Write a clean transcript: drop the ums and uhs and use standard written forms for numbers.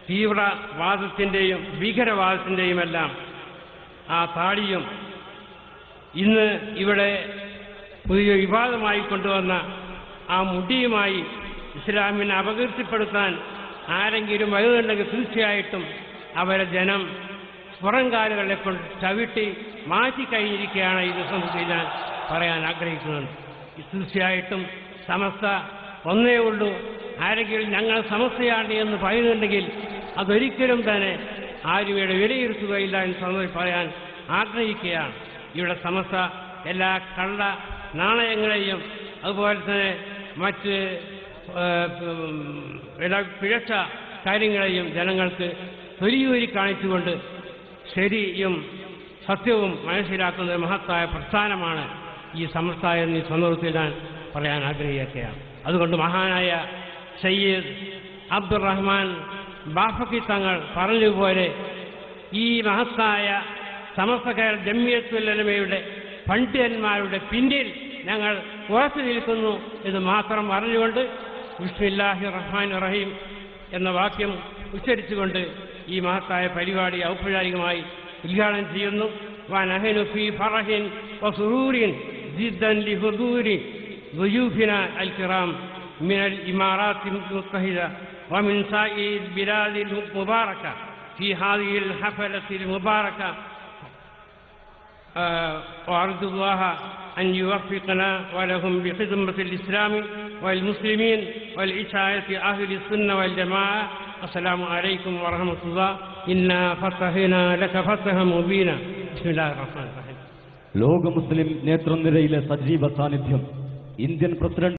തീവ്രവാദത്തിൻ്റെയും ഭീകരവാദത്തിൻ്റെയുമെല്ലാം ആ താടിയും ഇന്ന് ഇവിടെ പുതിയ വിവാദമായി കൊണ്ടുവന്ന ആ മുടിയുമായി ഇസ്ലാമിനെ അപകീർത്തിപ്പെടുത്താൻ ആരെങ്കിലും വരുന്നുണ്ടെങ്കിൽ തീർച്ചയായിട്ടും അവരെ ജനം പുറംകാലുകളെ കൊണ്ട് ചവിട്ടി മാറ്റിക്കഴിഞ്ഞിരിക്കുകയാണ് ഈ ദിവസത്തിൽ ഞാൻ പറയാൻ ആഗ്രഹിക്കുന്നുണ്ട്. തീർച്ചയായിട്ടും സമസ്ത ഒന്നേ ഉള്ളൂ. ആരെങ്കിലും ഞങ്ങൾ സമസ്തയാണ് എന്ന് പറയുന്നുണ്ടെങ്കിൽ അതൊരിക്കലും തന്നെ ആരും ഇവിടെ വിലയിരുത്തുകയില്ല എന്ന് സന്ദർഭത്തിൽ പറയാൻ ആഗ്രഹിക്കുകയാണ്. ഇവിടെ സമസ്ത എല്ലാ കള്ള നാണയങ്ങളെയും അതുപോലെ തന്നെ മറ്റ് പിഴച്ച കാര്യങ്ങളെയും ജനങ്ങൾക്ക് തൊലിയൂരി കാണിച്ചുകൊണ്ട് ശരിയും സത്യവും മനസ്സിലാക്കുന്ന മഹത്തായ പ്രസ്ഥാനമാണ് ഈ സമസ്ത എന്ന് ഈ സന്ദർഭത്തിൽ ഞാൻ പറയാൻ ആഗ്രഹിക്കുകയാണ്. അതുകൊണ്ട് മഹാനായ സയ്യിദ് അബ്ദുറഹ്മാൻ ബാഫക്കി തങ്ങൾ പറഞ്ഞതുപോലെ ഈ മഹത്തായ സമസ്ത കേരള ജംഇയ്യത്തുൽ ഉലമയുടെ പണ്ഡിതന്മാരുടെ പിന്നിൽ ഞങ്ങൾ ഉറച്ചു നിൽക്കുന്നു എന്ന് മാത്രം പറഞ്ഞുകൊണ്ട് ബിസ്മില്ലാഹിർ റഹ്മാനിർ റഹീം എന്ന വാക്യം ഉച്ചരിച്ചുകൊണ്ട് ഈ മഹത്തായ പരിപാടി ഔപചാരികമായി ഉദ്ഘാടനം ചെയ്യുന്നു. വനഹ്നു ഫീ ഫറഹിൻ വസുറൂരിൻ ജിദ്ദൻ ലിഹുദൂരി ضيوفنا الكرام من الإمارات المتحدة ومن سائر البلاد المباركة في هذه الحفلة المباركة وأرجو الله أن يوفقنا ولهم بخدمة الإسلام والمسلمين والعشاية أهل السنة والجماعة. السلام عليكم ورحمة الله. إنا فتحنا لك فتحا مبينا. بسم الله الرحمن الرحيم. ലോക മുസ്ലിം നേതൃനിരയിലെ സജീവ സാന്നിധ്യം ഇന്ത്യൻ പ്രസിഡന്റ്